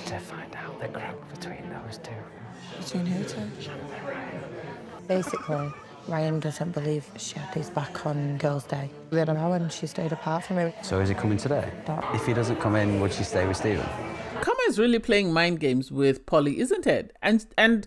to find out the crack between those two. Between who two? Shannon and Ryan. Basically, Ryan doesn't believe she had his back on Girls' Day. We had a row and she stayed apart from him. So is he coming today? That- If he doesn't come in, would she stay with Stephen? Karma is really playing mind games with Polly, isn't it? And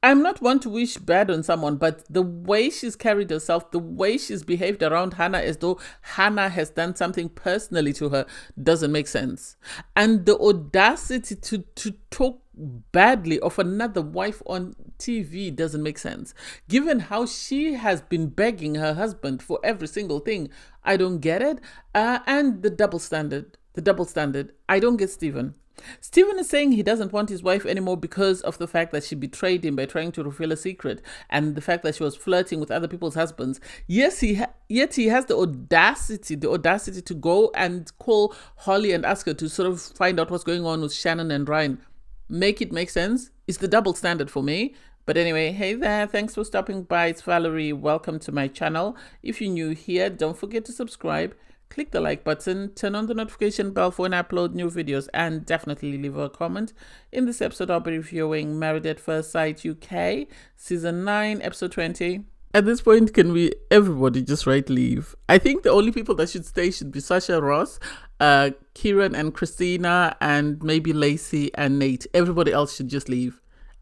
I'm not one to wish bad on someone, but the way she's carried herself, the way she's behaved around Hannah as though Hannah has done something personally to her doesn't make sense. And the audacity to talk badly of another wife on TV doesn't make sense. Given how she has been begging her husband for every single thing, I don't get it. And the double standard. I don't get Stephen. Stephen is saying he doesn't want his wife anymore because of the fact that she betrayed him by trying to reveal a secret and the fact that she was flirting with other people's husbands. Yes, yet he has the audacity to go and call Holly and ask her to sort of find out what's going on with Shannon and Ryan. Make it make sense. It's the double standard for me. But anyway, hey there, thanks for stopping by. It's Valerie. Welcome to my channel. If you're new here, don't forget to subscribe. Click the like button, turn on the notification bell for when I upload new videos, and definitely leave a comment. In this episode, I'll be reviewing Married at First Sight UK, Season 9, Episode 20. At this point, can everybody just write leave? I think the only people that should stay should be Sasha Ross, Kieran and Christina, and maybe Lacey and Nate. Everybody else should just leave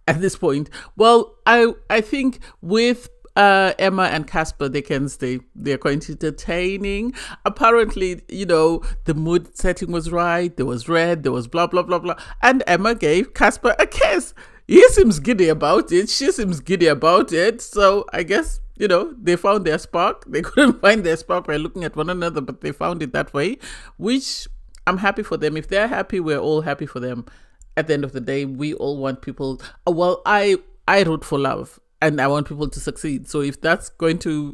at this point. Well, I think with Emma and Casper, they can stay. They're quite entertaining. Apparently, the mood setting was right. There was red, there was blah, blah, blah, blah. And Emma gave Casper a kiss. He seems giddy about it. She seems giddy about it. So I guess, they found their spark. They couldn't find their spark by looking at one another, but they found it that way, which I'm happy for them. If they're happy, we're all happy for them. At the end of the day, we all want people. Well, I root for love. And I want people to succeed. So if that's going to,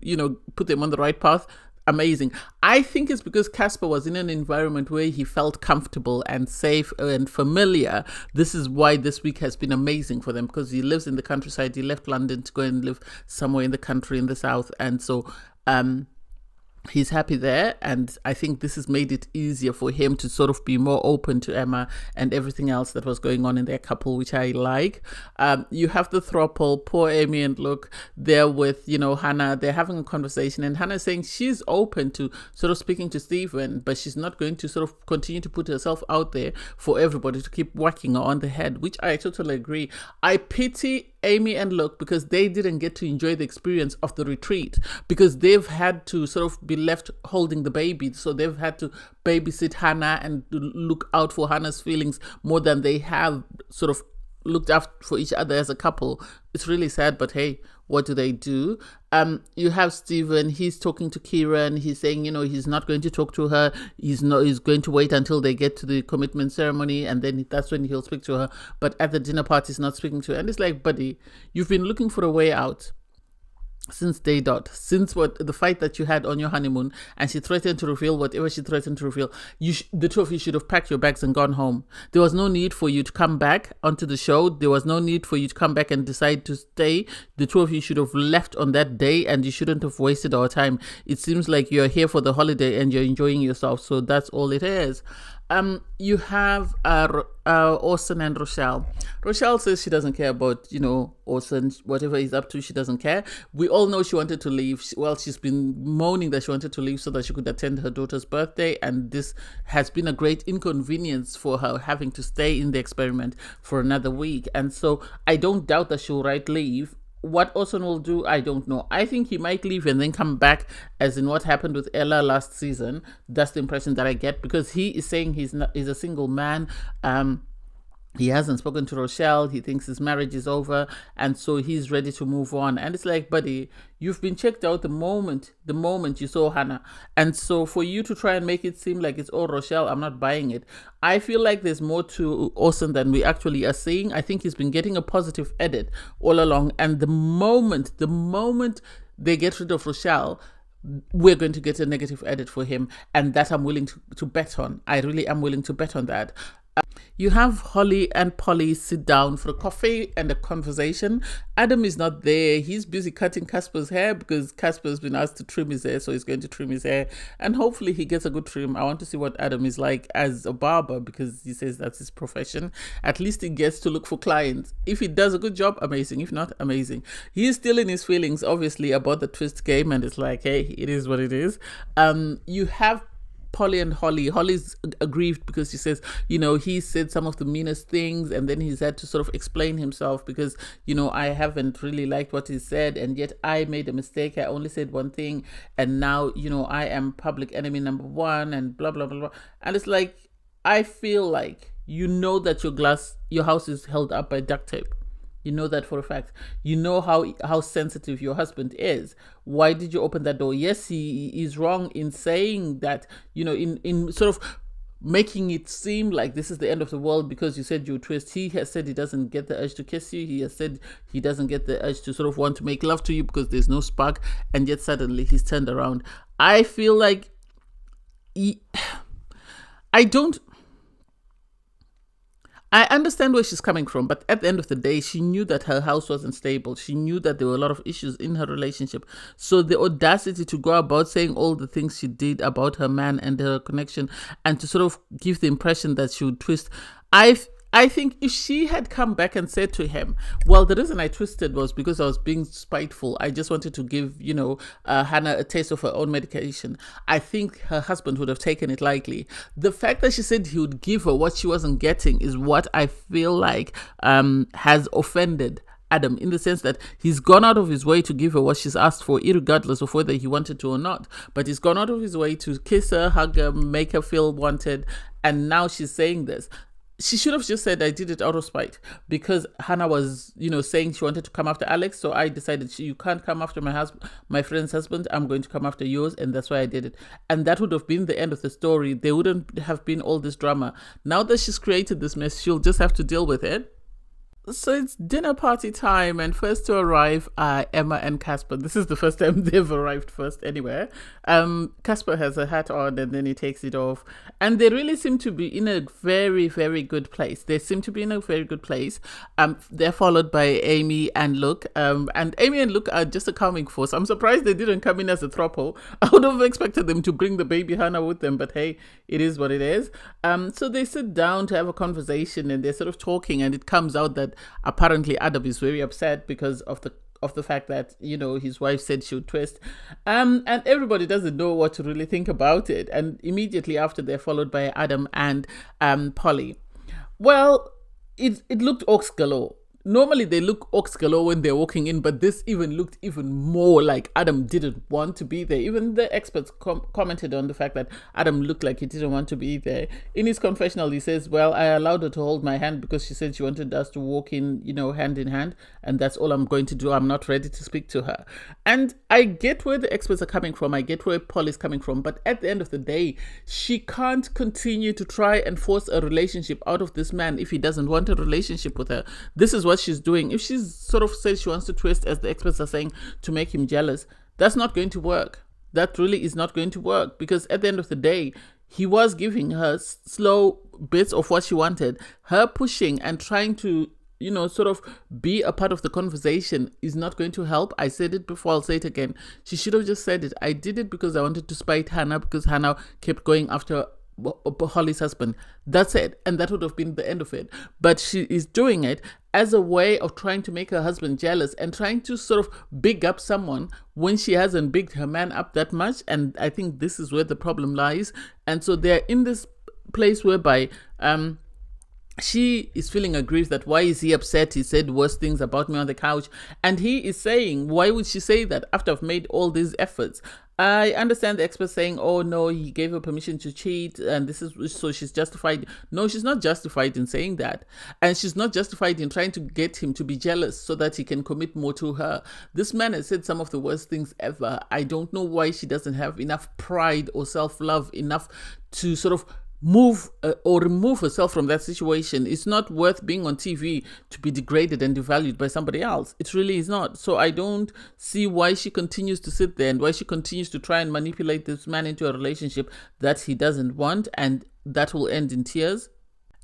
put them on the right path, amazing. I think it's because Casper was in an environment where he felt comfortable and safe and familiar. This is why this week has been amazing for them, because he lives in the countryside. He left London to go and live somewhere in the country in the south. And so he's happy there, and I think this has made it easier for him to sort of be more open to Emma and everything else that was going on in their couple, which I like. You have the throuple, poor Amy and Luke, they're with, Hannah. They're having a conversation, and Hannah's saying she's open to sort of speaking to Stephen, but she's not going to sort of continue to put herself out there for everybody to keep whacking her on the head, which I totally agree. I pity Amy and Luke because they didn't get to enjoy the experience of the retreat, because they've had to sort of be left holding the baby. So they've had to babysit Hannah and look out for Hannah's feelings more than they have sort of looked after for each other as a couple. It's really sad, but hey, what do? You have Stephen, he's talking to Kieran. He's saying, he's not going to talk to her. He's going to wait until they get to the commitment ceremony, and then that's when he'll speak to her. But at the dinner party, he's not speaking to her. And it's like, buddy, you've been looking for a way out since day dot, since the fight that you had on your honeymoon, and she threatened to reveal whatever she threatened to reveal. The two of you should have packed your bags and gone home. There was no need for you to come back onto the show. There was no need for you to come back and decide to stay. The two of you should have left on that day, and you shouldn't have wasted our time. It seems like you're here for the holiday and you're enjoying yourself, so that's all it is. You have Austin and Rochelle. Rochelle says she doesn't care about, Austin, whatever he's up to, she doesn't care. We all know she wanted to leave. She's been moaning that she wanted to leave so that she could attend her daughter's birthday, and this has been a great inconvenience for her, having to stay in the experiment for another week. And so I don't doubt that she'll write leave. What Austin will do, I don't know. I think he might leave and then come back, as in what happened with Ella last season. That's the impression that I get, because he is saying he's a single man. He hasn't spoken to Rochelle. He thinks his marriage is over, and so he's ready to move on. And it's like, buddy, you've been checked out the moment you saw Hannah. And so for you to try and make it seem like it's all Rochelle, I'm not buying it. I feel like there's more to Austin than we actually are seeing. I think he's been getting a positive edit all along. And the moment they get rid of Rochelle, we're going to get a negative edit for him. And that I'm willing to bet on. I really am willing to bet on that. You have Holly and Polly sit down for a coffee and a conversation. Adam is not there. He's busy cutting Casper's hair because Casper's been asked to trim his hair, so he's going to trim his hair. And hopefully he gets a good trim. I want to see what Adam is like as a barber because he says that's his profession. At least he gets to look for clients. If he does a good job, amazing. If not, amazing. He is still in his feelings, obviously, about the twist game, and it's like, hey, it is what it is. You have Polly and Holly. Holly's aggrieved because she says, he said some of the meanest things and then he's had to sort of explain himself because, I haven't really liked what he said and yet I made a mistake. I only said one thing and now, I am public enemy number one and blah, blah, blah, blah. And it's like, I feel like that your house is held up by duct tape. You know that for a fact. You know how sensitive your husband is. Why did you open that door? Yes, he is wrong in saying that, in sort of making it seem like this is the end of the world because you said you twist. He has said he doesn't get the urge to kiss you. He has said he doesn't get the urge to sort of want to make love to you because there's no spark. And yet suddenly he's turned around. I feel like I understand where she's coming from, but at the end of the day, she knew that her house wasn't stable. She knew that there were a lot of issues in her relationship. So the audacity to go about saying all the things she did about her man and her connection and to sort of give the impression that she would twist. I think if she had come back and said to him, well, the reason I twisted was because I was being spiteful. I just wanted to give, Hannah a taste of her own medication. I think her husband would have taken it lightly. The fact that she said he would give her what she wasn't getting is what I feel like has offended Adam, in the sense that he's gone out of his way to give her what she's asked for, irregardless of whether he wanted to or not. But he's gone out of his way to kiss her, hug her, make her feel wanted. And now she's saying this. She should have just said, I did it out of spite because Hannah was, saying she wanted to come after Alex. So I decided you can't come after my friend's husband. I'm going to come after yours. And that's why I did it. And that would have been the end of the story. There wouldn't have been all this drama. Now that she's created this mess, she'll just have to deal with it. So it's dinner party time, and first to arrive are Emma and Casper. This is the first time they've arrived first anywhere. Casper has a hat on and then he takes it off. And they really seem to be in a very, very good place. They're followed by Amy and Luke. And Amy and Luke are just a calming force. I'm surprised they didn't come in as a throuple. I would have expected them to bring the baby Hannah with them, but hey, it is what it is. So they sit down to have a conversation and they're sort of talking, and it comes out that apparently Adam is very upset because of the fact that his wife said she would twist, and everybody doesn't know what to really think about it. And immediately after, they're followed by Adam and Polly. Well, it looked ox galore. Normally they look ox galore when they're walking in, but this even looked even more like Adam didn't want to be there. Even the experts commented on the fact that Adam looked like he didn't want to be there. In his confessional, he says, well, I allowed her to hold my hand because she said she wanted us to walk in, hand in hand, and that's all I'm going to do. I'm not ready to speak to her. And I get where the experts are coming from. I get where Paul is coming from. But at the end of the day, she can't continue to try and force a relationship out of this man if he doesn't want a relationship with her. This is what she's doing. If she's sort of says she wants to twist, as the experts are saying, to make him jealous, that's not going to work. That really is not going to work, because at the end of the day, he was giving her slow bits of what she wanted. Her pushing and trying to sort of be a part of the conversation is not going to help. I said it before, I'll say it again. She should have just said it. I did it because I wanted to spite Hannah, because Hannah kept going after Holly's husband. That's it. And that would have been the end of it. But she is doing it as a way of trying to make her husband jealous and trying to sort of big up someone when she hasn't bigged her man up that much. And I think this is where the problem lies. And so they're in this place whereby she is feeling aggrieved that why is he upset? He said worse things about me on the couch. And he is saying, why would she say that after I've made all these efforts? I understand the experts saying, oh no, he gave her permission to cheat and this is so she's justified. No, she's not justified in saying that. And she's not justified in trying to get him to be jealous so that he can commit more to her. This man has said some of the worst things ever. I don't know why she doesn't have enough pride or self-love enough to sort of move or remove herself from that situation. It's not worth being on TV to be degraded and devalued by somebody else. It really is not. So I don't see why she continues to sit there and why she continues to try and manipulate this man into a relationship that he doesn't want, and that will end in tears.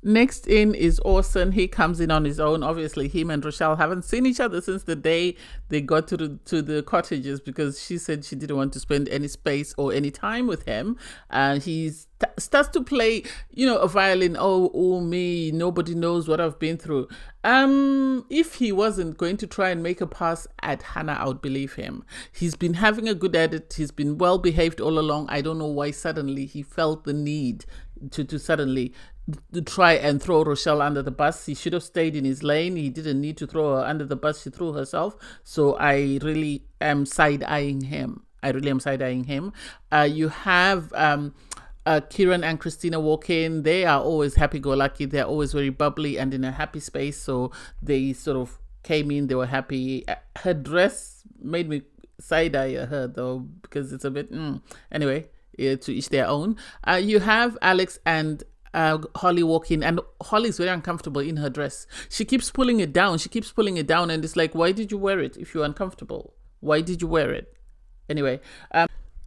Next in is Austin. He comes in on his own. Obviously, him and Rochelle haven't seen each other since the day they got to the cottages, because she said she didn't want to spend any space or any time with him. And he starts to play, a violin. Oh, me, nobody knows what I've been through. If he wasn't going to try and make a pass at Hannah, I would believe him. He's been having a good at it. He's been well behaved all along. I don't know why suddenly he felt the need to suddenly to try and throw Rochelle under the bus. He should have stayed in his lane. He didn't need to throw her under the bus. She threw herself. So I really am side-eyeing him. You have Kieran and Christina walk in. They are always happy-go-lucky. They're always very bubbly and in a happy space. So they sort of came in. They were happy. Her dress made me side-eye her, though, because it's a bit... Anyway, to each their own. You have Alex and Holly walk in, and Holly's very uncomfortable in her dress. She keeps pulling it down. And it's like, why did you wear it if you're uncomfortable? Why did you wear it? Anyway,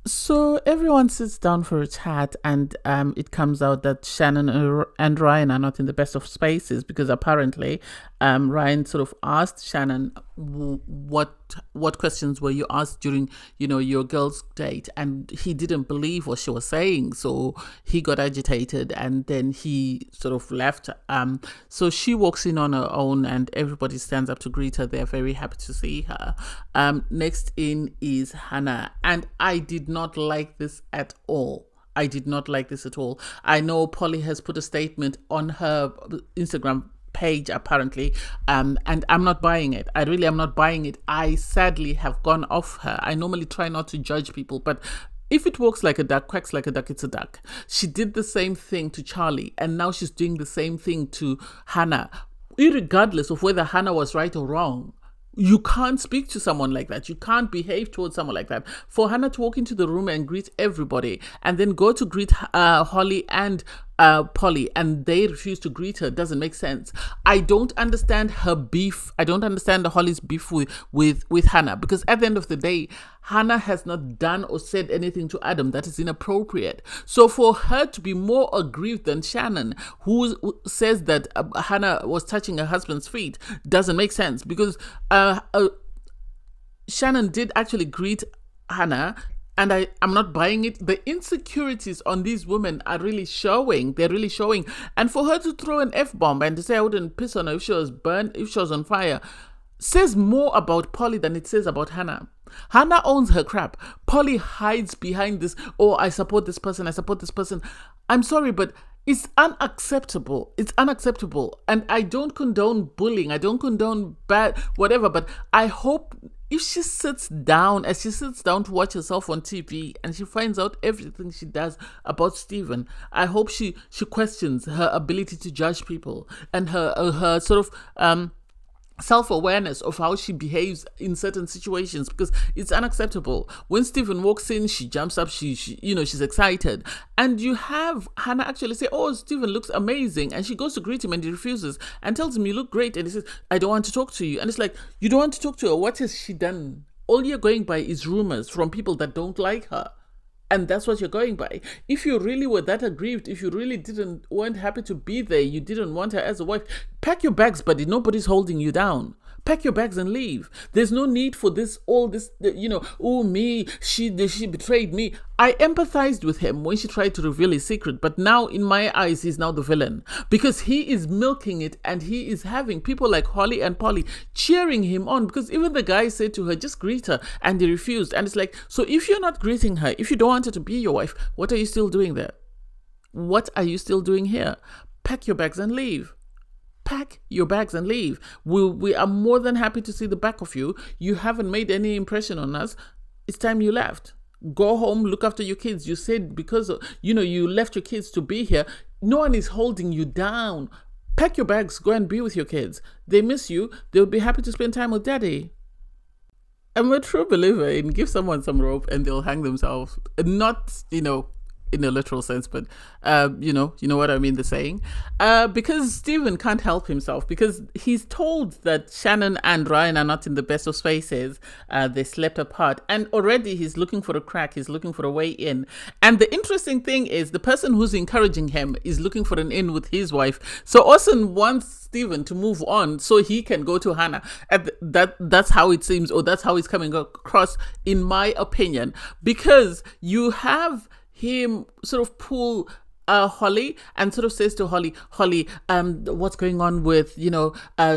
so everyone sits down for a chat, and it comes out that Shannon and Ryan are not in the best of spaces, because apparently Ryan sort of asked Shannon, what questions were you asked during your girls' date, and he didn't believe what she was saying, so he got agitated, and then he sort of left. So she walks in on her own, and everybody stands up to greet her. They're very happy to see her. Next in is Hannah, and I did not like this at all. I know Polly has put a statement on her Instagram page apparently, and I'm not buying it. I really am not buying it. I sadly have gone off her. I normally try not to judge people, but if it walks like a duck, quacks like a duck, it's a duck. She did the same thing to Charlie, and now she's doing the same thing to Hannah, irregardless of whether Hannah was right or wrong. You can't speak to someone like that. You can't behave towards someone like that. For Hannah to walk into the room and greet everybody, and then go to greet Holly and Polly, and they refuse to greet her, doesn't make sense. I don't understand her beef. I don't understand Holly's beef with Hannah, because at the end of the day, Hannah has not done or said anything to Adam that is inappropriate. So for her to be more aggrieved than Shannon, who says that Hannah was touching her husband's feet, doesn't make sense, because Shannon did actually greet Hannah, and I'm not buying it. The insecurities on these women are really showing. They're really showing. And for her to throw an F-bomb and to say I wouldn't piss on her if she was burned, if she was on fire, says more about Polly than it says about Hannah. Hannah owns her crap. Polly hides behind this, I support this person. I'm sorry, but it's unacceptable. And I don't condone bullying. I don't condone bad, whatever, but I hope if she sits down to watch herself on TV and she finds out everything she does about Stephen, I hope she questions her ability to judge people and her sort of self-awareness of how she behaves in certain situations, because it's unacceptable. When Stephen walks in, she jumps up, she's excited, and you have Hannah actually say, oh, Stephen looks amazing, and she goes to greet him and he refuses and tells him, you look great, and he says, I don't want to talk to you. And it's like, you don't want to talk to her? What has she done? All you're going by is rumors from people that don't like her. And that's what you're going by. If you really were that aggrieved, if you really weren't happy to be there, you didn't want her as a wife, pack your bags, buddy. Nobody's holding you down. Pack your bags and leave. There's no need for all this, she betrayed me. I empathized with him when she tried to reveal his secret, but now in my eyes, he's now the villain, because he is milking it, and he is having people like Holly and Polly cheering him on, because even the guy said to her, just greet her, and he refused. And it's like, so if you're not greeting her, if you don't want her to be your wife, what are you still doing there? What are you still doing here? Pack your bags and leave. Pack your bags and leave. We are more than happy to see the back of you. You haven't made any impression on us. It's time you left. Go home, look after your kids. You said because you left your kids to be here. No one is holding you down. Pack your bags, go and be with your kids. They miss you. They'll be happy to spend time with daddy. I'm a true believer in give someone some rope and they'll hang themselves. Not, in a literal sense, but you know what I mean, the saying. Because Stephen can't help himself, because he's told that Shannon and Ryan are not in the best of spaces. They slept apart, and already he's looking for a crack, he's looking for a way in. And the interesting thing is, the person who's encouraging him is looking for an in with his wife. So Austin wants Stephen to move on so he can go to Hannah. And that's how it seems, or that's how it's coming across, in my opinion, because you have him sort of pull Holly and sort of says to Holly, what's going on with,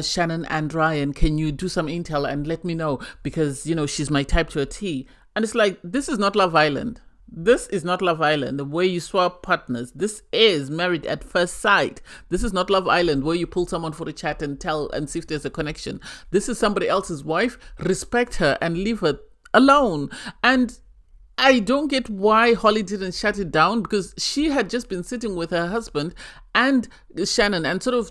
Shannon and Ryan? Can you do some intel and let me know? Because, she's my type to a T. And it's like, this is not Love Island. This is not Love Island, the way you swap partners. This is Married at First Sight. This is not Love Island, where you pull someone for a chat and tell and see if there's a connection. This is somebody else's wife. Respect her and leave her alone. And I don't get why Holly didn't shut it down, because she had just been sitting with her husband and Shannon and sort of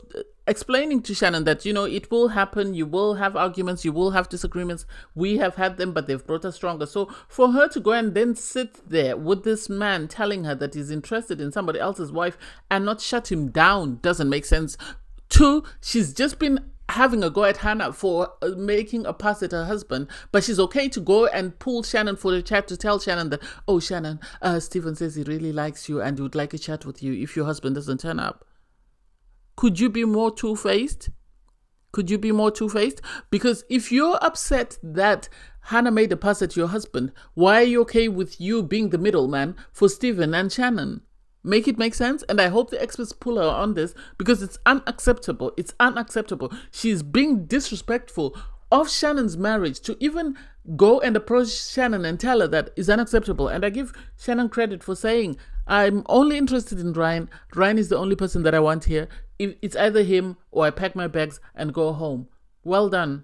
explaining to Shannon that, it will happen. You will have arguments. You will have disagreements. We have had them, but they've brought us stronger. So for her to go and then sit there with this man telling her that he's interested in somebody else's wife and not shut him down doesn't make sense. Two, she's just been having a go at Hannah for making a pass at her husband, but she's okay to go and pull Shannon for a chat to tell Shannon that, oh, Shannon, Stephen says he really likes you and would like a chat with you if your husband doesn't turn up. Could you be more two-faced? Because if you're upset that Hannah made a pass at your husband, why are you okay with you being the middleman for Stephen and Shannon? Make it make sense. And I hope the experts pull her on this, because it's unacceptable. It's unacceptable. She's being disrespectful of Shannon's marriage. To even go and approach Shannon and tell her that is unacceptable. And I give Shannon credit for saying, I'm only interested in Ryan. Ryan is the only person that I want here. If it's either him or I pack my bags and go home. Well done.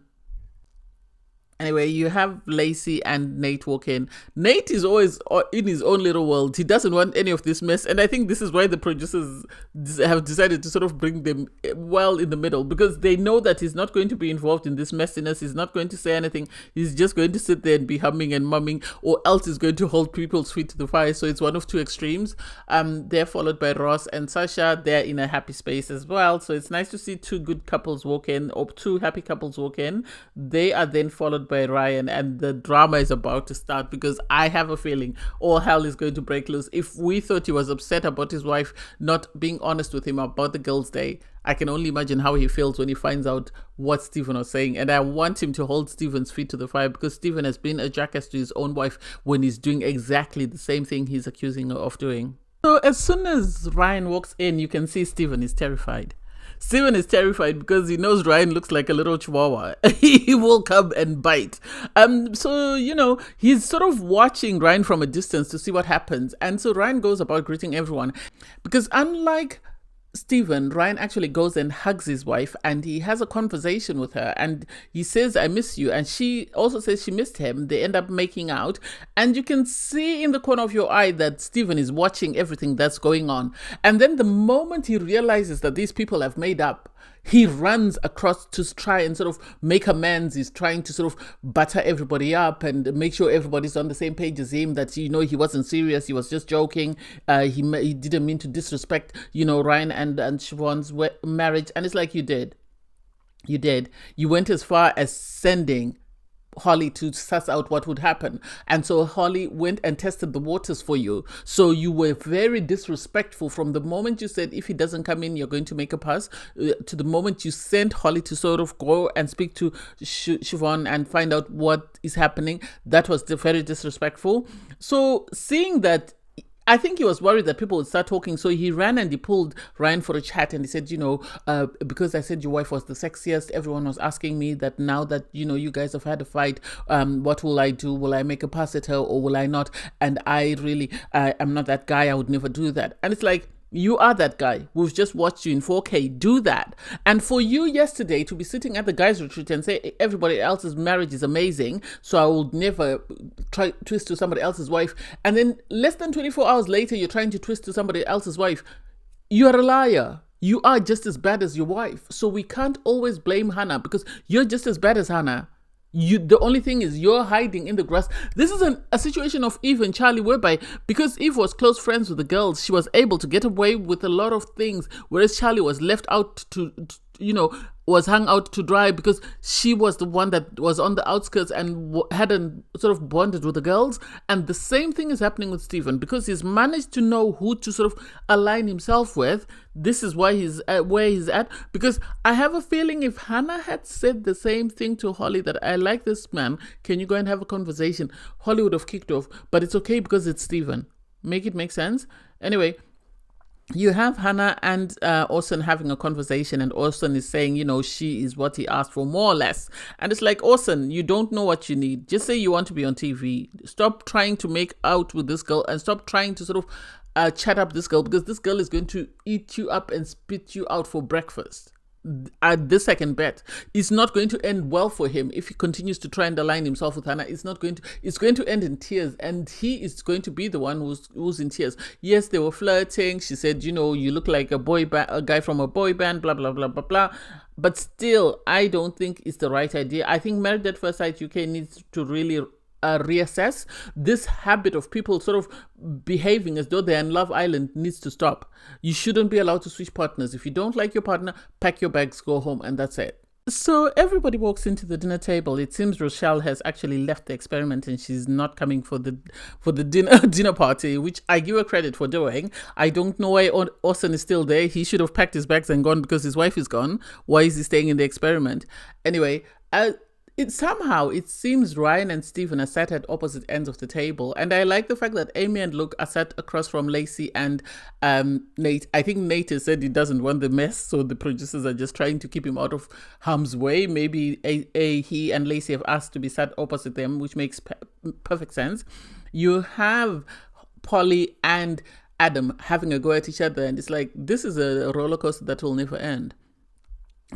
Anyway, you have Lacey and Nate walk in. Nate is always in his own little world. He doesn't want any of this mess. And I think this is why the producers have decided to sort of bring them well in the middle, because they know that he's not going to be involved in this messiness. He's not going to say anything. He's just going to sit there and be humming and mumming, or else he's going to hold people's feet to the fire. So it's one of two extremes. They're followed by Ross and Sasha. They're in a happy space as well. So it's nice to see two good couples walk in, or two happy couples walk in. They are then followed by Ryan, and the drama is about to start, because I have a feeling all hell is going to break loose. If we thought he was upset about his wife not being honest with him about the girls' day, I can only imagine how he feels when he finds out what Stephen was saying. And I want him to hold Stephen's feet to the fire, because Stephen has been a jackass to his own wife when he's doing exactly the same thing he's accusing her of doing. So as soon as Ryan walks in, you can see Stephen is terrified. Stephen is terrified because he knows Ryan looks like a little chihuahua. He will come and bite. So, he's sort of watching Ryan from a distance to see what happens. And so Ryan goes about greeting everyone, because unlike Stephen, Ryan actually goes and hugs his wife, and he has a conversation with her, and he says, I miss you. And she also says she missed him. They end up making out, and you can see in the corner of your eye that Stephen is watching everything that's going on. And then the moment he realizes that these people have made up, he runs across to try and sort of make amends. He's trying to sort of butter everybody up and make sure everybody's on the same page as him, that, he wasn't serious. He was just joking. He didn't mean to disrespect, Ryan and Siobhan's marriage. And it's like, you did. You went as far as sending Holly to suss out what would happen. And so Holly went and tested the waters for you. So you were very disrespectful from the moment you said, if he doesn't come in, you're going to make a pass, to the moment you sent Holly to sort of go and speak to Siobhan and find out what is happening. That was very disrespectful. So seeing that, I think he was worried that people would start talking, so he ran and he pulled Ryan for a chat, and he said, because I said your wife was the sexiest, everyone was asking me that now that, you guys have had a fight, what will I do? Will I make a pass at her or will I not? And I really, I'm not that guy. I would never do that. And it's like, you are that guy. We've just watched you in 4K do that. And for you yesterday to be sitting at the guys' retreat and say everybody else's marriage is amazing, so I would never try twist to somebody else's wife. And then less than 24 hours later, you're trying to twist to somebody else's wife. You're a liar. You are just as bad as your wife. So we can't always blame Hannah, because you're just as bad as Hannah. The only thing is you're hiding in the grass. This is a situation of Eve and Charlie, whereby because Eve was close friends with the girls, she was able to get away with a lot of things, whereas Charlie was left out was hung out to dry because she was the one that was on the outskirts and hadn't sort of bonded with the girls. And the same thing is happening with Stephen, because he's managed to know who to sort of align himself with. This is why he's at where he's at, because I have a feeling if Hannah had said the same thing to Holly, that I like this man, can you go and have a conversation, Holly would have kicked off. But it's okay because it's Stephen. Make it make sense? Anyway, you have Hannah and Austin having a conversation, and Austin is saying, she is what he asked for, more or less. And it's like, Austin, you don't know what you need. Just say you want to be on TV. Stop trying to make out with this girl, and stop trying to sort of chat up this girl, because this girl is going to eat you up and spit you out for breakfast. This I can bet. It's not going to end well for him if he continues to try and align himself with Hannah. It's going to end in tears, and he is going to be the one who's in tears. Yes, they were flirting. She said, you look like a guy from a boy band, blah blah blah blah blah. But still, I don't think it's the right idea. I think Married at First Sight UK needs to really reassess this habit of people sort of behaving as though they're in Love Island. Needs to stop. You shouldn't be allowed to switch partners. If you don't like your partner, pack your bags, go home, and that's it. So everybody walks into the dinner table. It seems Rochelle has actually left the experiment and she's not coming for the dinner party, which I give her credit for doing. I don't know why Austin is still there. He should have packed his bags and gone because his wife is gone. Why is he staying in the experiment? Anyway, it seems Ryan and Stephen are sat at opposite ends of the table, and I like the fact that Amy and Luke are sat across from Lacey and Nate. I think Nate has said he doesn't want the mess, so the producers are just trying to keep him out of harm's way. Maybe he and Lacey have asked to be sat opposite them, which makes perfect sense. You have Polly and Adam having a go at each other, and it's like, this is a roller coaster that will never end.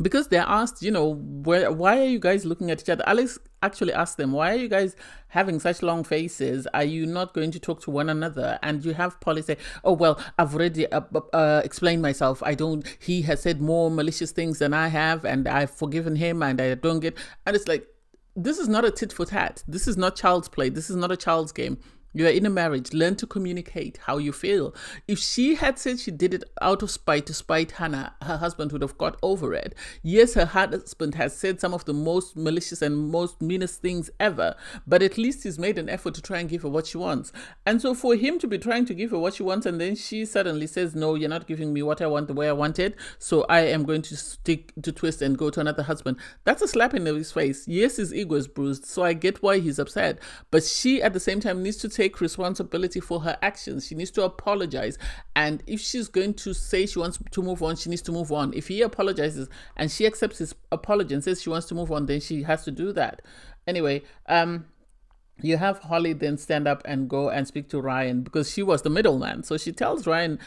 Because they're asked, why are you guys looking at each other? Alex actually asked them, why are you guys having such long faces? Are you not going to talk to one another? And you have Polly say, oh, well, I've already explained myself. He has said more malicious things than I have, and I've forgiven him, and I don't get. And it's like, this is not a tit for tat. This is not child's play. This is not a child's game. You're in a marriage. Learn to communicate how you feel. If she had said she did it out of spite to spite Hannah, her husband would have got over it. Yes, her husband has said some of the most malicious and most meanest things ever, but at least he's made an effort to try and give her what she wants. And so for him to be trying to give her what she wants, and then she suddenly says, no, you're not giving me what I want the way I want it, so I am going to stick to twist and go to another husband. That's a slap in his face. Yes, his ego is bruised, so I get why he's upset. But she, at the same time, needs to take responsibility for her actions. She needs to apologize, and if she's going to say she wants to move on, she needs to move on. If he apologizes and she accepts his apology and says she wants to move on, then she has to do that. Anyway, you have Holly then stand up and go and speak to Ryan, because she was the middleman. So she tells Ryan,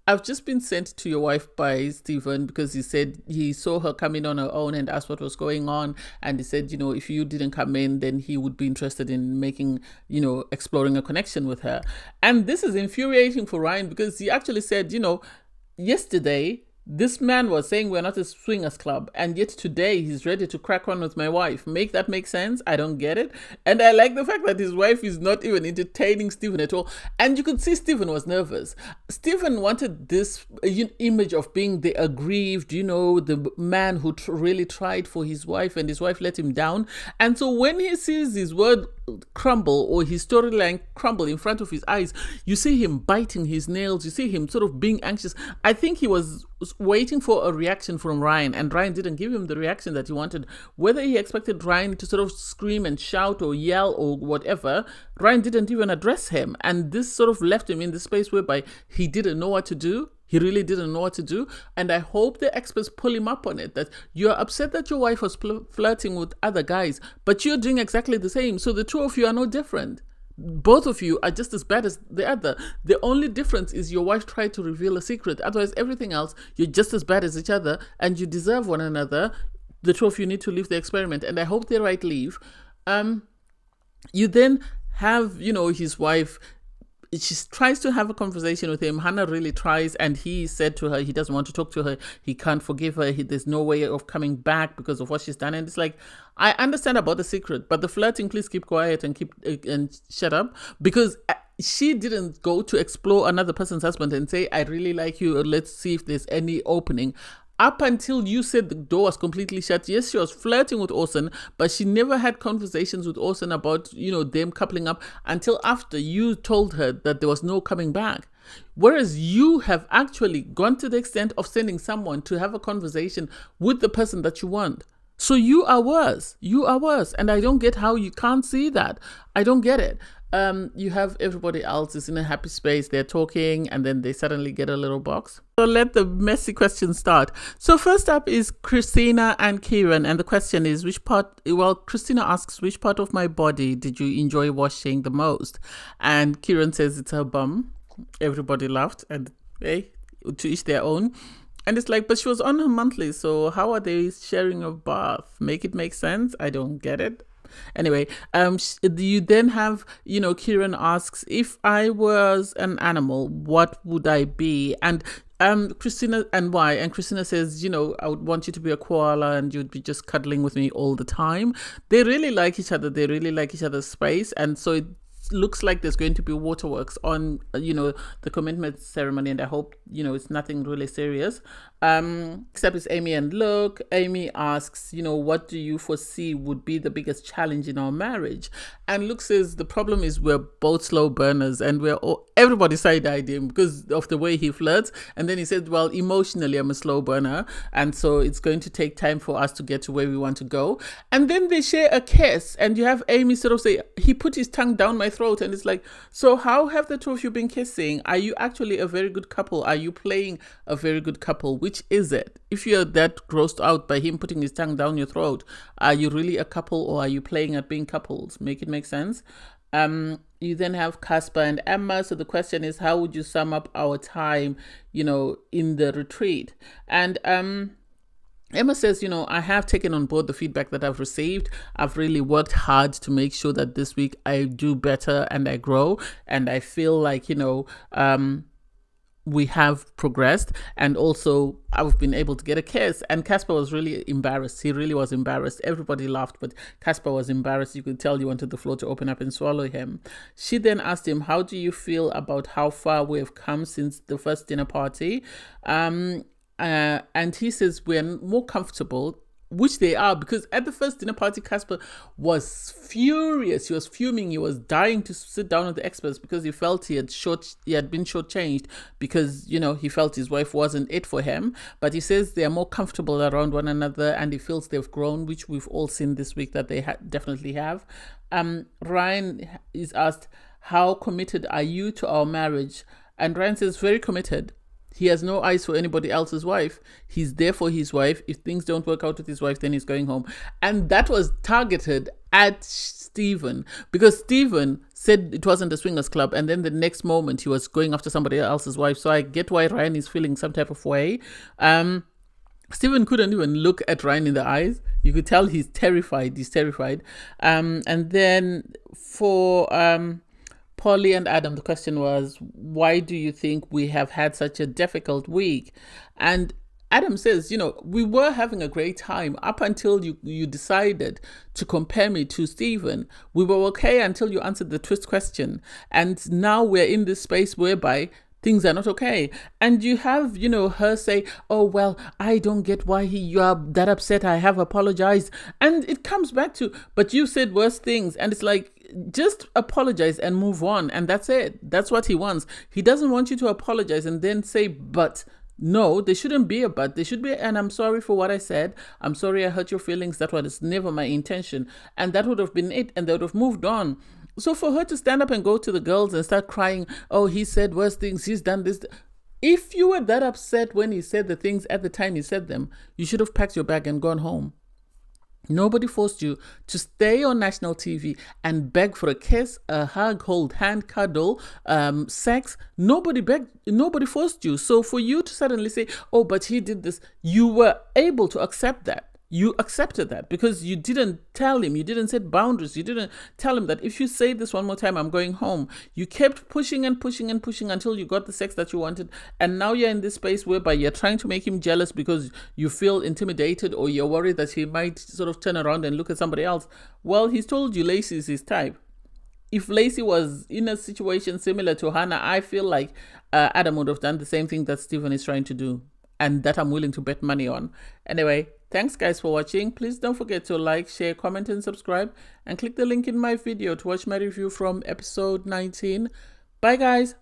I've just been sent to your wife by Stephen because he said he saw her come in on her own and asked what was going on. And he said, if you didn't come in, then he would be interested in making, exploring a connection with her. And this is infuriating for Ryan, because he actually said, yesterday, this man was saying we're not a swingers club, and yet today he's ready to crack on with my wife. Make that make sense? I don't get it. And I like the fact that his wife is not even entertaining Stephen at all. And you could see Stephen was nervous. Stephen wanted this image of being the aggrieved, the man who really tried for his wife, and his wife let him down. And so when he sees his word crumble, or his storyline crumble in front of his eyes, you see him biting his nails, you see him sort of being anxious. I think he was waiting for a reaction from Ryan, and Ryan didn't give him the reaction that he wanted. Whether he expected Ryan to sort of scream and shout or yell or whatever, Ryan didn't even address him, and this sort of left him in the space whereby he didn't know what to do. He really didn't know what to do. And I hope the experts pull him up on it, that you're upset that your wife was flirting with other guys, but you're doing exactly the same. So the two of you are no different. Both of you are just as bad as the other. The only difference is your wife tried to reveal a secret. Otherwise, everything else, you're just as bad as each other, and you deserve one another. The two of you need to leave the experiment, and I hope they leave. You then have, his wife she tries to have a conversation with him. Hannah really tries, and he said to her he doesn't want to talk to her. He can't forgive her. There's no way of coming back because of what she's done. And it's like, I understand about the secret, but the flirting, please keep quiet and shut up, because she didn't go to explore another person's husband and say, I really like you, let's see if there's any opening. Up until you said the door was completely shut, yes, she was flirting with Austin, but she never had conversations with Austin about, them coupling up until after you told her that there was no coming back. Whereas you have actually gone to the extent of sending someone to have a conversation with the person that you want. So you are worse. You are worse. And I don't get how you can't see that. I don't get it. You have everybody else is in a happy space. They're talking and then they suddenly get a little box. So let the messy questions start. So first up is Christina and Kieran. And the question is, Christina asks, which part of my body did you enjoy washing the most? And Kieran says it's her bum. Everybody laughed, and hey, to each their own. And it's like, but she was on her monthly, so how are they sharing a bath? Make it make sense? I don't get it. Anyway, you then have, Kieran asks, if I was an animal, what would I be? And Christina, and why? And Christina says, I would want you to be a koala and you'd be just cuddling with me all the time. They really like each other. They really like each other's space. And so it looks like there's going to be waterworks on, the commitment ceremony. And I hope, it's nothing really serious. Except it's Amy and Luke. Amy asks, what do you foresee would be the biggest challenge in our marriage? And Luke says the problem is we're both slow burners and everybody side-eyed him because of the way he flirts. And then he said, well, emotionally, I'm a slow burner. And so it's going to take time for us to get to where we want to go. And then they share a kiss and you have Amy sort of say, he put his tongue down my throat. And it's like, so how have the two of you been kissing? Are you actually a very good couple? Are you playing a very good couple? Which is it? If you're that grossed out by him putting his tongue down your throat, are you really a couple or are you playing at being couples? Make it make sense. You then have Casper and Emma. So the question is, how would you sum up our time, in the retreat? And Emma says, I have taken on board the feedback that I've received. I've really worked hard to make sure that this week I do better and I grow. And I feel like, we have progressed, and also I've been able to get a kiss. And Casper was really embarrassed. He really was embarrassed. Everybody laughed, but Casper was embarrassed. You could tell he wanted the floor to open up and swallow him. She then asked him, how do you feel about how far we have come since the first dinner party? And he says we're more comfortable, which they are, because at the first dinner party, Casper was furious. He was fuming. He was dying to sit down with the experts because he felt he had been shortchanged because, he felt his wife wasn't it for him. But he says they are more comfortable around one another and he feels they've grown, which we've all seen this week that they definitely have. Ryan is asked, how committed are you to our marriage? And Ryan says, very committed. He has no eyes for anybody else's wife. He's there for his wife. If things don't work out with his wife, then he's going home. And that was targeted at Stephen because Stephen said it wasn't a swingers club. And then the next moment he was going after somebody else's wife. So I get why Ryan is feeling some type of way. Stephen couldn't even look at Ryan in the eyes. You could tell he's terrified. And then for Polly and Adam, the question was, why do you think we have had such a difficult week? And Adam says, we were having a great time up until you decided to compare me to Stephen. We were okay until you answered the twist question. And now we're in this space whereby things are not okay. And you have, her say, oh, well, I don't get why you are that upset. I have apologized. And it comes back to, but you said worse things. And it's like, just apologize and move on. And that's it. That's what he wants. He doesn't want you to apologize and then say, but. No, there shouldn't be a but. There should be, and I'm sorry for what I said. I'm sorry I hurt your feelings. That was never my intention. And that would have been it. And they would have moved on. So for her to stand up and go to the girls and start crying, oh, he said worse things, he's done this. If you were that upset when he said the things at the time he said them, you should have packed your bag and gone home. Nobody forced you to stay on national TV and beg for a kiss, a hug, hold hand, cuddle, sex. Nobody forced you. So for you to suddenly say, oh, but he did this, you were able to accept that. You accepted that because you didn't tell him, you didn't set boundaries, you didn't tell him that if you say this one more time, I'm going home. You kept pushing and pushing and pushing until you got the sex that you wanted. And now you're in this space whereby you're trying to make him jealous because you feel intimidated or you're worried that he might sort of turn around and look at somebody else. Well, he's told you Lacey is his type. If Lacey was in a situation similar to Hannah, I feel like Adam would have done the same thing that Stephen is trying to do, and that I'm willing to bet money on. Anyway, thanks guys for watching. Please don't forget to like, share, comment and subscribe, and click the link in my video to watch my review from episode 19. Bye guys.